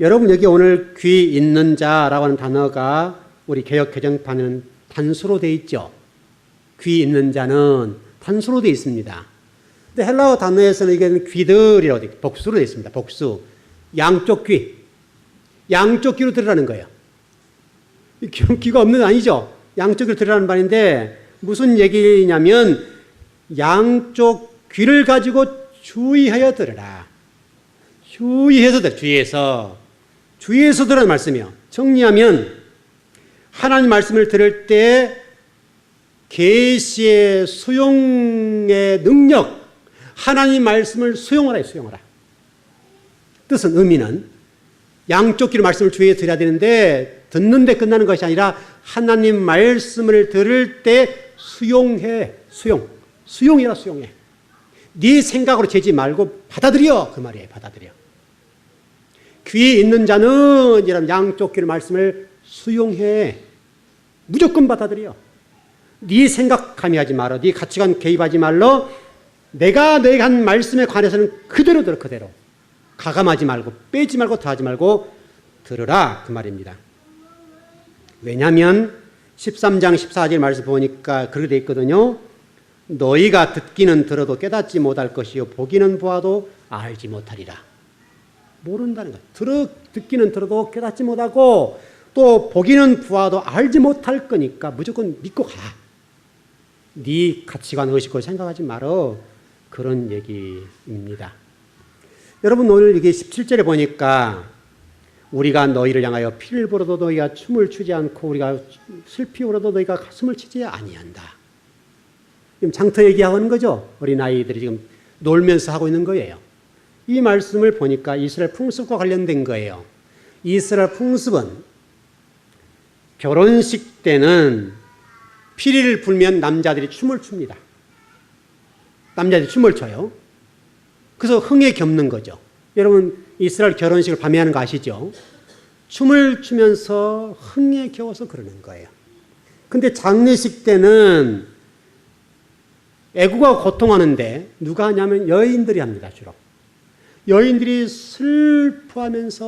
여러분 여기 오늘 귀 있는 자라고 하는 단어가 우리 개역 개정판에는 단수로 되어 있죠. 귀 있는 자는 단수로 되어 있습니다. 근데 헬라어 단어에서는 이게 귀들이라고 되어 복수로 되어 있습니다. 복수. 양쪽 귀. 양쪽 귀로 들으라는 거예요. 귀가 없는 건 아니죠. 양쪽 귀로 들으라는 말인데 무슨 얘기냐면 양쪽 귀를 가지고 주의하여 들으라. 주의해서 들어. 주의해서 들으라는 말씀이에요. 정리하면 하나님 말씀을 들을 때 계시의 수용의 능력, 하나님 말씀을 수용하라. 뜻은 의미는 양쪽 귀로 말씀을 주의해 들어야 되는데 듣는데 끝나는 것이 아니라 하나님 말씀을 들을 때 수용해. 수용해. 네 생각으로 재지 말고 받아들여. 그 말이에요. 받아들여. 귀에 있는 자는 이런 양쪽 귀로 말씀을 수용해. 무조건 받아들여. 네 생각함이 하지 말어. 네 가치관 개입하지 말러. 내가 한 말씀에 관해서는 그대로 들어. 그대로. 가감하지 말고 빼지 말고 더하지 말고 들으라. 그 말입니다. 왜냐하면 13장 14절 말씀 보니까 그렇게 되어 있거든요. 너희가 듣기는 들어도 깨닫지 못할 것이요 보기는 보아도 알지 못하리라. 모른다는 거예요. 듣기는 들어도 깨닫지 못하고 또 보기는 보아도 알지 못할 거니까 무조건 믿고 가. 네 가치관 의식을 생각하지 말어. 그런 얘기입니다. 여러분 오늘 이게 17절에 보니까 우리가 너희를 향하여 피를 불어도 너희가 춤을 추지 않고 우리가 슬피 울어도 너희가 가슴을 치지 아니한다. 지금 장터 얘기하는 거죠. 어린아이들이 지금 놀면서 하고 있는 거예요. 이 말씀을 보니까 이스라엘 풍습과 관련된 거예요. 이스라엘 풍습은 결혼식 때는 피리를 불면 남자들이 춤을 춥니다. 남자들이 춤을 춰요. 그래서 흥에 겹는 거죠. 여러분 이스라엘 결혼식을 밤에 하는 거 아시죠? 춤을 추면서 흥에 겨워서 그러는 거예요. 근데 장례식 때는 애구가 고통하는데 누가 하냐면 여인들이 합니다. 주로. 여인들이 슬퍼하면서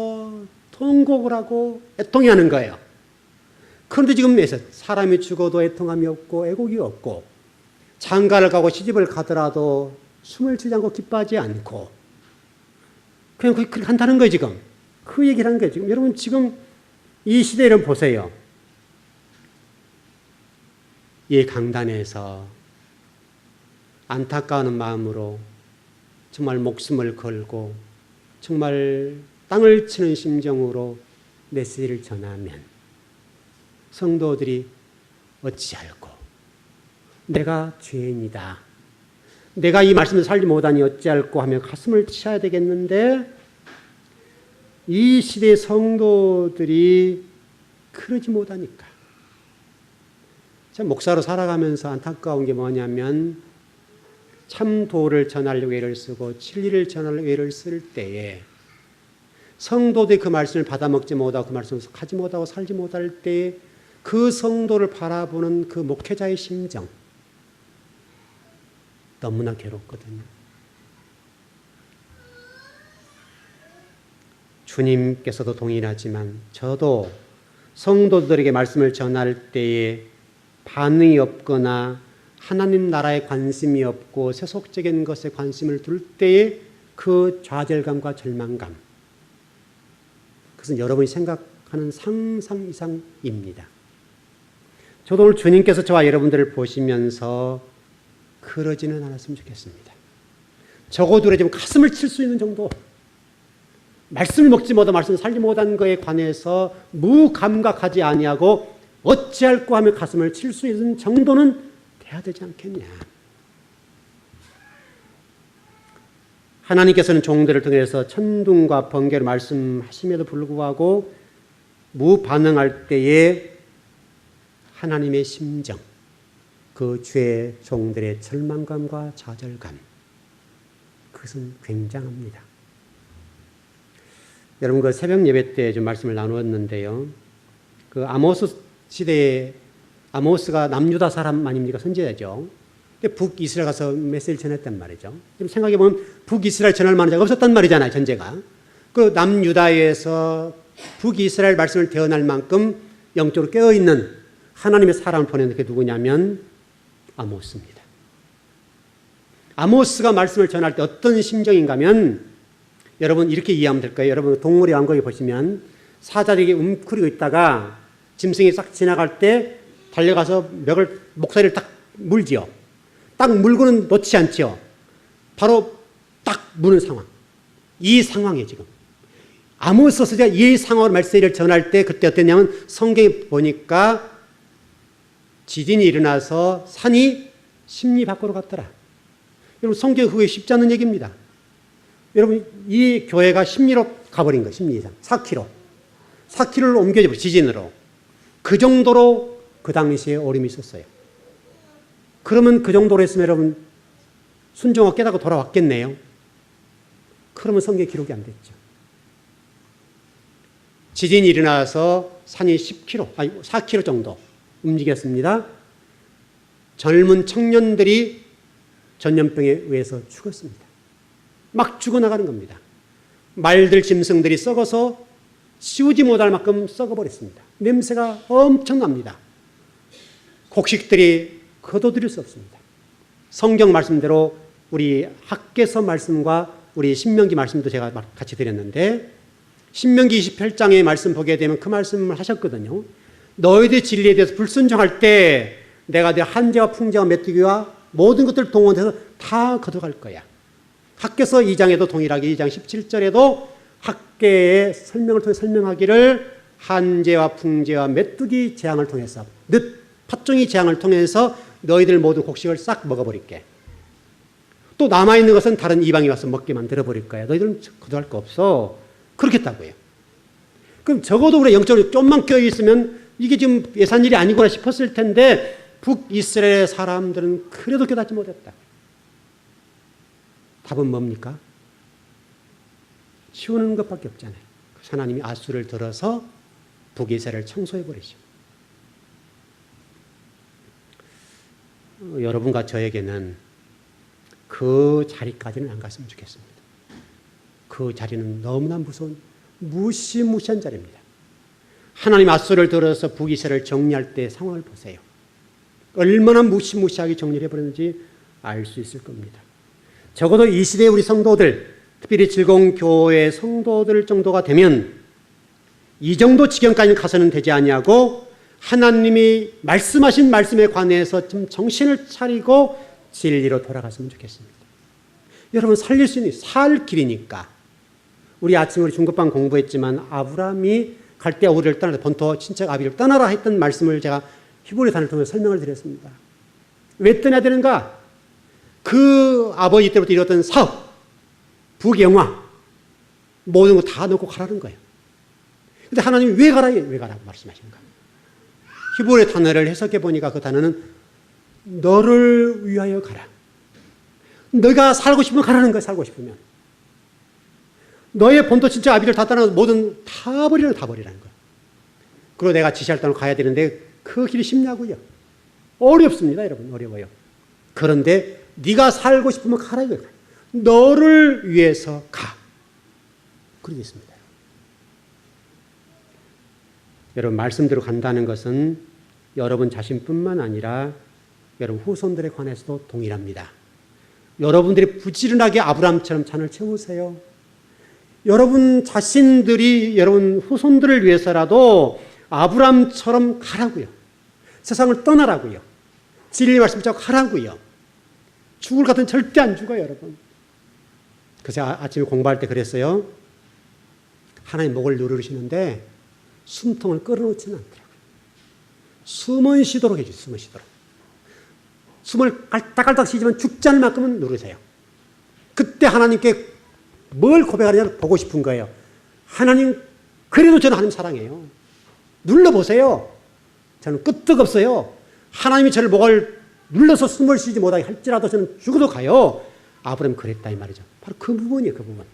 통곡을 하고 애통해하는 거예요. 그런데 지금 사람이 죽어도 애통함이 없고 애곡이 없고 장가를 가고 시집을 가더라도 춤을 추지 않고 기뻐하지 않고 그냥 그렇게 한다는 거예요. 지금 그 얘기를 하는 거예요. 지금 여러분 지금 이 시대를 보세요. 이 강단에서 안타까운 마음으로 정말 목숨을 걸고 정말 땅을 치는 심정으로 메시지를 전하면 성도들이 어찌할꼬 내가 죄인이다. 내가 이 말씀을 살지 못하니 어찌할꼬 하며 가슴을 치셔야 되겠는데 이 시대의 성도들이 그러지 못하니까. 제가 목사로 살아가면서 안타까운 게 뭐냐면 참 도를 전하려고 애를 쓰고 진리를 전하려고 애를 쓸 때에 성도들이 그 말씀을 받아먹지 못하고 그 말씀을 하지 못하고 살지 못할 때에 그 성도를 바라보는 그 목회자의 심정 너무나 괴롭거든요. 주님께서도 동일하지만 저도 성도들에게 말씀을 전할 때에 반응이 없거나 하나님 나라에 관심이 없고 세속적인 것에 관심을 둘 때에 그 좌절감과 절망감, 그것은 여러분이 생각하는 상상 이상입니다. 저도 오늘 주님께서 저와 여러분들을 보시면서 그러지는 않았으면 좋겠습니다. 적어도 좀 가슴을 칠 수 있는 정도, 말씀을 먹지 못하고 말씀을 살지 못한 것에 관해서 무감각하지 아니하고 어찌할꼬 하며 가슴을 칠 수 있는 정도는 돼야 되지 않겠냐. 하나님께서는 종들을 통해서 천둥과 번개로 말씀하심에도 불구하고 무반응할 때에 하나님의 심정, 그 주의 종들의 절망감과 좌절감, 그것은 굉장합니다. 여러분 그 새벽 예배 때 좀 말씀을 나누었는데요. 그 아모스 시대에 아모스가 남유다 사람 아닙니까? 선지자죠. 북이스라엘 가서 메시지를 전했단 말이죠. 지금 생각해보면 북이스라엘 전할 만한 자가 없었단 말이잖아요. 전제가. 그 남유다에서 북이스라엘 말씀을 대언할 만큼 영적으로 깨어있는 하나님의 사람을 보낸 게 누구냐면 아모스입니다. 아모스가 말씀을 전할 때 어떤 심정인가 하면 여러분 이렇게 이해하면 될 거예요. 여러분 동물의 왕국에 보시면 사자들이 움츠리고 있다가 짐승이 싹 지나갈 때 달려가서 목소리를 딱 물지요. 딱 물고는 놓지 않죠. 바로 딱 무는 상황. 이 상황이에요 지금. 아모스 선지자가 이 상황으로 메시지를 전할 때 그때 어땠냐면 성경에 보니까 지진이 일어나서 산이 심리 밖으로 갔더라. 여러분 성경에 그게 쉽지 않은 얘기입니다. 여러분 이 교회가 심리로 가버린 거예요. 심리 이상. 4km. 4km를 옮겨져 지진으로. 그 정도로 그 당시에 어려움이 있었어요. 그러면 그 정도로 했으면 여러분 순종하고 깨닫고 돌아왔겠네요. 그러면 성경에 기록이 안 됐죠. 지진이 일어나서 산이 4km 정도 움직였습니다. 젊은 청년들이 전염병에 의해서 죽었습니다. 막 죽어나가는 겁니다. 말들, 짐승들이 썩어서 씌우지 못할 만큼 썩어버렸습니다. 냄새가 엄청납니다. 곡식들이 거둬들일 수 없습니다. 성경 말씀대로 우리 학개서 말씀과 우리 신명기 말씀도 제가 같이 드렸는데 신명기 28장의 말씀 보게 되면 그 말씀을 하셨거든요. 너희들 진리에 대해서 불순종할 때 내가 내 한재와 풍재와 메뚜기와 모든 것들을 동원해서 다 거둬갈 거야. 학개서 2장에도 동일하게 2장 17절에도 학개의 설명을 통해 설명하기를 한재와 풍재와 메뚜기 재앙을 통해서 늦 팥종이 재앙을 통해서 너희들 모든 곡식을 싹 먹어버릴게. 또 남아있는 것은 다른 이방이 와서 먹게 만들어버릴 거야. 너희들은 거두할 거 없어. 그렇겠다고요. 그럼 적어도 우리 영적으로 좀만 껴있으면 이게 지금 예산 일이 아니구나 싶었을 텐데 북이스라엘 사람들은 그래도 깨닫지 못했다. 답은 뭡니까? 치우는 것밖에 없잖아요. 하나님이 아수를 들어서 북이스라엘을 청소해버리죠. 여러분과 저에게는 그 자리까지는 안 갔으면 좋겠습니다. 그 자리는 너무나 무서운 무시무시한 자리입니다. 하나님 아수를 들어서 북이스라엘을 정리할 때 상황을 보세요. 얼마나 무시무시하게 정리를 해버렸는지 알 수 있을 겁니다. 적어도 이 시대의 우리 성도들, 특별히 질공교회 성도들 정도가 되면 이 정도 지경까지 가서는 되지 아니하고 하나님이 말씀하신 말씀에 관해서 좀 정신을 차리고 진리로 돌아갔으면 좋겠습니다. 여러분 살릴 수 있는 살 길이니까 우리 아침에 우리 중급반 공부했지만 아브라함이 갈대아 우리를 떠나라 본토 친척 아비를 떠나라 했던 말씀을 제가 히브리서를 통해서 설명을 드렸습니다. 왜 떠나야 되는가? 그 아버지 때부터 이뤘던 사업, 부경화 모든 거 다 놓고 가라는 거예요. 근데 하나님이 왜 가라고 말씀하시는가? 히브리 단어를 해석해 보니까 그 단어는 너를 위하여 가라. 너가 살고 싶으면 가라는 거야. 살고 싶으면. 너의 본토 친척 아비를 다 떠나서 모든 다 버리라는 거야. 그리고 내가 지시할 땅으로 가야 되는데 그 길이 쉽냐고요. 어렵습니다. 여러분 어려워요. 그런데 네가 살고 싶으면 가라 이거야. 너를 위해서 가. 그러고 있습니다. 여러분 말씀대로 간다는 것은 여러분 자신뿐만 아니라 여러분 후손들에 관해서도 동일합니다. 여러분들이 부지런하게 아브라함처럼 잔을 채우세요. 여러분 자신들이 여러분 후손들을 위해서라도 아브라함처럼 가라고요. 세상을 떠나라고요. 진리 말씀 잡고 가라고요. 죽을 것 같은 절대 안 죽어요, 여러분. 그래서 아침에 공부할 때 그랬어요. 하나님 목을 누르시는데 숨통을 끌어놓지는 않더라고요. 숨은 쉬도록 해주세요. 숨은 쉬도록. 숨을 깔딱깔딱 쉬지만 죽지 않을 만큼은 누르세요. 그때 하나님께 뭘 고백하느냐를 보고 싶은 거예요. 하나님, 그래도 저는 하나님 사랑해요. 눌러보세요. 저는 끄떡없어요. 하나님이 저를 목을 눌러서 숨을 쉬지 못하게 할지라도 저는 죽어도 가요. 아브라함이 그랬다 이 말이죠. 바로 그 부분이에요. 그 부분.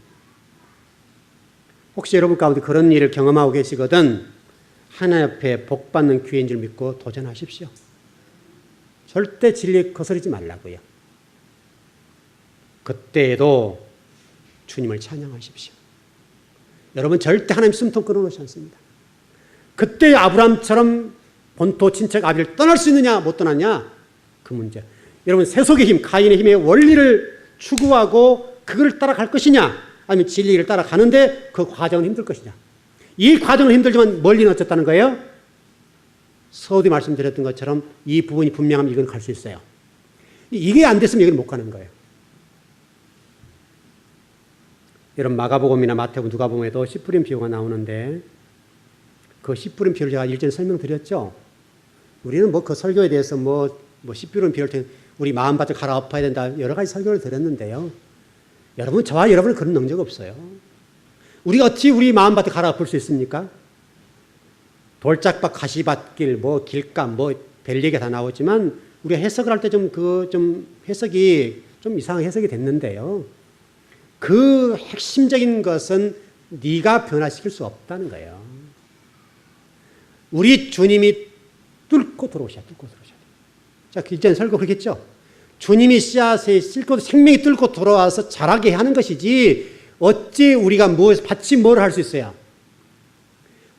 혹시 여러분 가운데 그런 일을 경험하고 계시거든 하나님 앞에 복받는 기회인 줄 믿고 도전하십시오. 절대 진리에 거스르지 말라고요. 그때에도 주님을 찬양하십시오. 여러분 절대 하나님 숨통 끊어놓지 않습니다. 그때 아브라함처럼 본토 친척 아비를 떠날 수 있느냐 못 떠났냐 그 문제. 여러분 세속의 힘, 가인의 힘의 원리를 추구하고 그걸 따라갈 것이냐 아니면 진리를 따라가는데 그 과정은 힘들 것이냐. 이 과정은 힘들지만 멀리는 어쨌다는 거예요? 서두에 말씀드렸던 것처럼 이 부분이 분명하면 이건 갈 수 있어요. 이게 안 됐으면 여기는 못 가는 거예요. 여러분 마가복음이나 마태복음 누가복음에도 씨 뿌린 비유가 나오는데 그 씨 뿌린 비유를 제가 일전에 설명드렸죠. 우리는 뭐 그 설교에 대해서 씨 뿌린 비유를 통해 우리 마음밭을 갈아엎어야 된다 여러 가지 설교를 드렸는데요. 여러분 저와 여러분은 그런 능력 없어요. 우리가 어찌 우리 마음밭을 갈아엎을 수 있습니까? 돌짝밭, 가시밭길, 길감, 별 얘기가 다 나오지만 우리가 해석을 할 때 해석이 좀 이상한 해석이 됐는데요. 그 핵심적인 것은 네가 변화시킬 수 없다는 거예요. 우리 주님이 뚫고 들어오셔야 돼. 자, 이전에 설교 그렇겠죠? 주님이 씨앗에 싣고 생명이 뚫고 돌아와서 자라게 하는 것이지 어찌 우리가 밭이 뭘 할 수 있어요?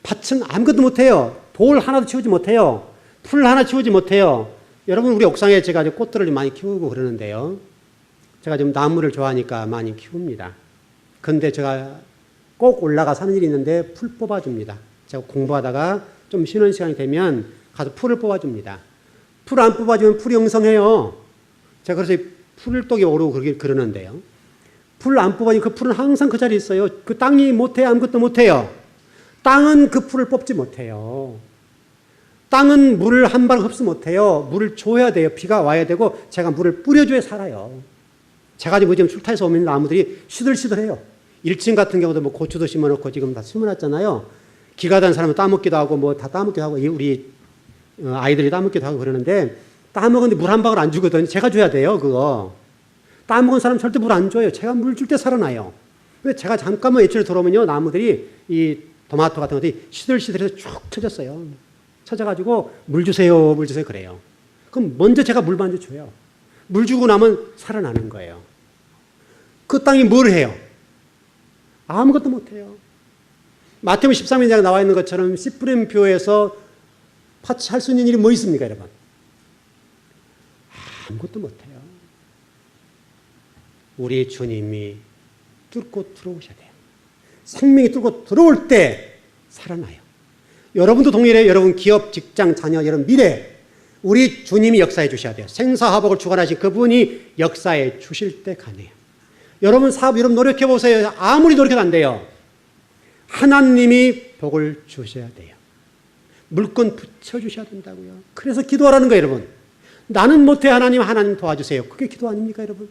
밭은 아무것도 못해요. 돌 하나도 치우지 못해요. 풀 하나 치우지 못해요. 여러분 우리 옥상에 제가 꽃들을 많이 키우고 그러는데요. 제가 좀 나무를 좋아하니까 많이 키웁니다. 그런데 제가 꼭 올라가서 하는 일이 있는데 풀 뽑아줍니다. 제가 공부하다가 좀 쉬는 시간이 되면 가서 풀을 뽑아줍니다. 풀 안 뽑아주면 풀이 영성해요. 제가 그래서 풀독이 오르고 그러는데요. 풀 안 뽑아주면 그 풀은 항상 그 자리에 있어요. 그 땅이 못해요. 아무것도 못해요. 땅은 그 풀을 뽑지 못해요. 땅은 물을 한 방 흡수 못해요. 물을 줘야 돼요. 비가 와야 되고 제가 물을 뿌려줘야 살아요. 제가 지금 출타에서 오면 나무들이 시들시들해요. 1층 같은 경우도 뭐 고추도 심어놓고 지금 다 심어놨잖아요. 기가 단 사람은 따먹기도 하고 뭐 다 따먹기도 하고 우리 아이들이 따먹기도 하고 그러는데 따먹었는데 물 한 방울 안 주거든요. 제가 줘야 돼요. 그거. 따먹은 사람 절대 물 안 줘요. 제가 물 줄 때 살아나요. 왜 제가 잠깐만 외출에 들어오면요. 나무들이 이 토마토 같은 것들이 시들시들해서 쭉 쳐졌어요. 쳐져가지고 물 주세요. 물 주세요. 그래요. 그럼 먼저 제가 물 먼저 줘요. 물 주고 나면 살아나는 거예요. 그 땅이 뭘 해요? 아무것도 못해요. 마태복음 13장에 나와 있는 것처럼 씨 뿌린 벼에서 팥이 할 수 있는 일이 뭐 있습니까, 여러분? 아무것도 못해요. 우리 주님이 뚫고 들어오셔야 돼요. 생명이 뚫고 들어올 때 살아나요. 여러분도 동일해요. 여러분 기업, 직장, 자녀, 여러분 미래. 우리 주님이 역사해 주셔야 돼요. 생사화복을 주관하신 그분이 역사해 주실 때 가네요. 여러분 사업, 여러분 노력해 보세요. 아무리 노력해도 안 돼요. 하나님이 복을 주셔야 돼요. 물건 붙여주셔야 된다고요. 그래서 기도하라는 거예요, 여러분. 나는 못해 하나님 도와주세요. 그게 기도 아닙니까, 여러분?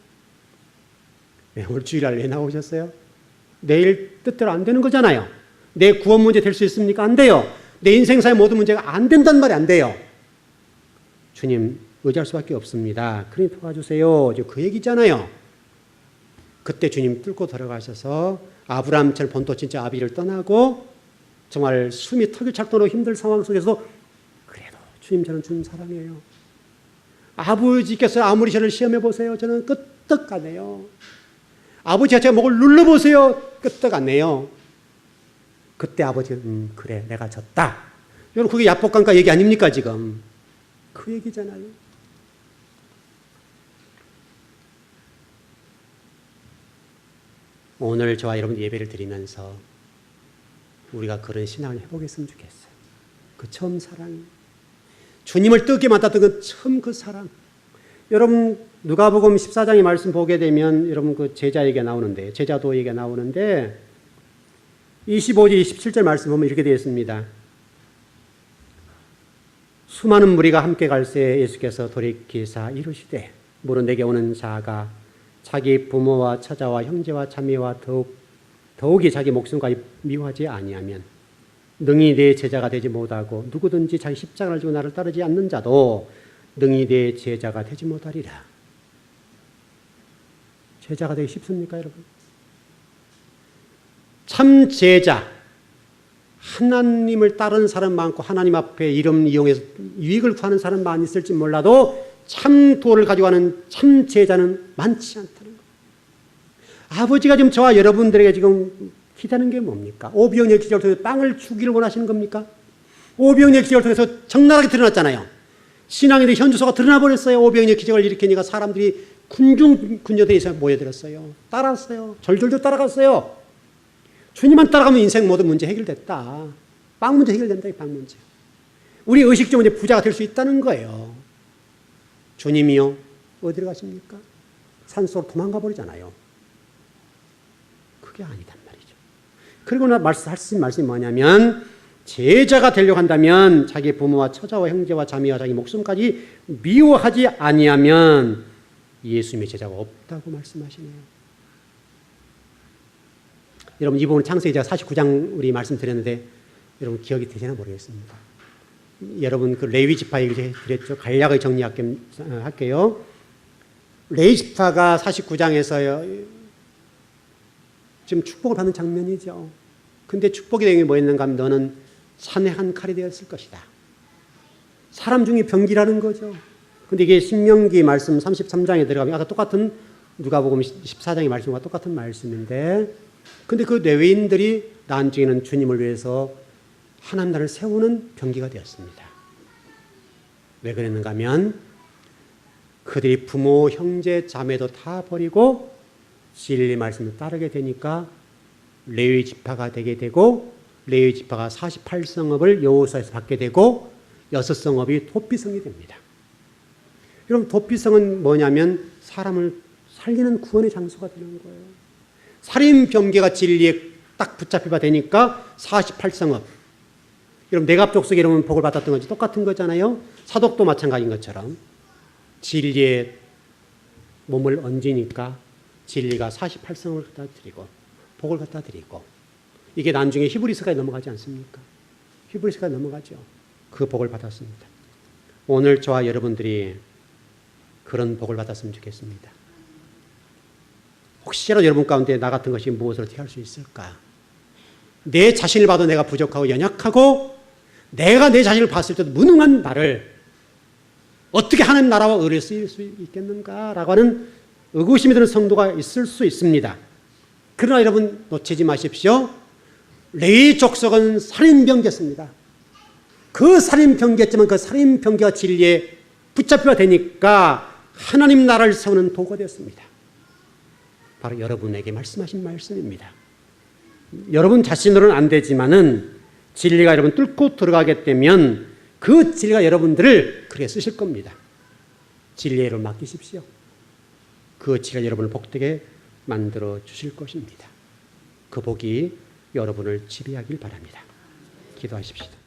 오늘 주일날 왜 나오셨어요? 내일 뜻대로 안 되는 거잖아요. 내 구원 문제 될 수 있습니까? 안 돼요. 내 인생사의 모든 문제가 안 된다는 말이 안 돼요. 주님 의지할 수밖에 없습니다. 그러니 도와주세요. 그 얘기잖아요. 그때 주님 뚫고 들어가셔서 아브라함처럼 본토 진짜 아비를 떠나고 정말 숨이 턱이 찰 정도로 힘들 상황 속에서 그래도 주님 저는 주님 사랑해요. 아버지께서 아무리 저를 시험해 보세요. 저는 끄떡 가네요. 아버지가 제 목을 눌러보세요. 끄떡 안 내요. 그때 아버지가 그래 내가 졌다. 여러분 그게 야복강가 얘기 아닙니까 지금. 그 얘기잖아요. 오늘 저와 여러분 예배를 드리면서 우리가 그런 신앙을 해보겠으면 좋겠어요. 그 처음 사랑. 주님을 뜨겁게 만났던 그 처음 그 사랑. 여러분 누가복음 14장의 말씀 보게 되면 여러분 그 제자에게 나오는데 제자도에게 나오는데 25절 27절 말씀 보면 이렇게 되어 있습니다. 수많은 무리가 함께 갈새 예수께서 돌이키사 이르시되 무릇 내게 오는 자가 자기 부모와 처자와 형제와 자매와 더욱이 자기 목숨과 미워하지 아니하면 능히 내 제자가 되지 못하고 누구든지 자기 십자가를 지고 나를 따르지 않는 자도 능히 내 제자가 되지 못하리라. 제자가 되기 쉽습니까, 여러분? 참 제자, 하나님을 따르는 사람 많고 하나님 앞에 이름 이용해서 유익을 구하는 사람 많이 있을지 몰라도 참 도를 가져가는 참 제자는 많지 않다는 거예요. 아버지가 지금 저와 여러분들에게 지금 기다리는 게 뭡니까? 오병이어 기적을 통해서 빵을 주기를 원하시는 겁니까? 오병이어 기적을 통해서 적나라하게 드러났잖아요. 신앙의 현주소가 드러나 버렸어요. 오병이어 기적을 일으키니까 사람들이 군중군녀들이 모여들었어요. 따라왔어요. 절절절 따라갔어요. 주님만 따라가면 인생 모든 문제 해결됐다. 빵 문제 해결된다. 빵 문제. 우리 의식주 문제 부자가 될 수 있다는 거예요. 주님이요 어디로 가십니까? 산속으로 도망가 버리잖아요. 그게 아니단 말이죠. 그리고 나 하신 말씀이 뭐냐면 제자가 되려고 한다면 자기 부모와 처자와 형제와 자매와 자기 목숨까지 미워하지 아니하면 예수님의 제자가 없다고 말씀하시네요. 여러분 이 부분 창세기 제가 49장 우리 말씀드렸는데 여러분 기억이 되시나 모르겠습니다. 여러분 그 레위 지파 얘기 드렸죠. 간략하게 정리할게요. 레위 지파가 49장에서 지금 축복을 받는 장면이죠. 근데 축복의 내용이 뭐였는가 하면 너는 산의 한 칼이 되었을 것이다. 사람 중에 병기라는 거죠. 근데 이게 신명기 말씀 33장에 들어가면 아까 똑같은 누가복음 14장의 말씀과 똑같은 말씀인데 근데 그 레위인들이 나중에는 주님을 위해서 하나님 나라를 세우는 병기가 되었습니다. 왜 그랬는가 하면 그들이 부모, 형제, 자매도 다 버리고 진리 말씀을 따르게 되니까 레위 지파가 되게 되고 레위 지파가 48성읍을 여호수아에서 받게 되고 6성읍이 도피성이 됩니다. 여러분 도피성은 뭐냐면 사람을 살리는 구원의 장소가 되는 거예요. 살인 병기가 진리에 딱 붙잡히게 되니까 48성읍 여러분 내갑 속에 이러면 복을 받았던 건지 똑같은 거잖아요. 사독도 마찬가지인 것처럼 진리에 몸을 얹으니까 진리가 48성을 갖다 드리고 복을 갖다 드리고 이게 나중에 히브리서까지 넘어가지 않습니까? 히브리서까지 넘어가죠. 그 복을 받았습니다. 오늘 저와 여러분들이 그런 복을 받았으면 좋겠습니다. 혹시라도 여러분 가운데 나 같은 것이 무엇을 어떻게 할 수 있을까? 내 자신을 봐도 내가 부족하고 연약하고 내가 내 자신을 봤을 때도 무능한 나를 어떻게 하나님 나라와 의를 쓰일 수 있겠는가라고 하는 의구심이 드는 성도가 있을 수 있습니다. 그러나 여러분 놓치지 마십시오. 레위 족속은 살인병기였습니다. 그 살인병기였지만 그 살인병기가 진리에 붙잡혀야 되니까 하나님 나라를 세우는 도구가 되었습니다. 바로 여러분에게 말씀하신 말씀입니다. 여러분 자신으로는 안 되지만은 진리가 여러분 뚫고 들어가게 되면 그 진리가 여러분들을 그렇게 쓰실 겁니다. 진리에 여러분 맡기십시오. 그 진리가 여러분을 복되게 만들어 주실 것입니다. 그 복이 여러분을 지배하길 바랍니다. 기도하십시오.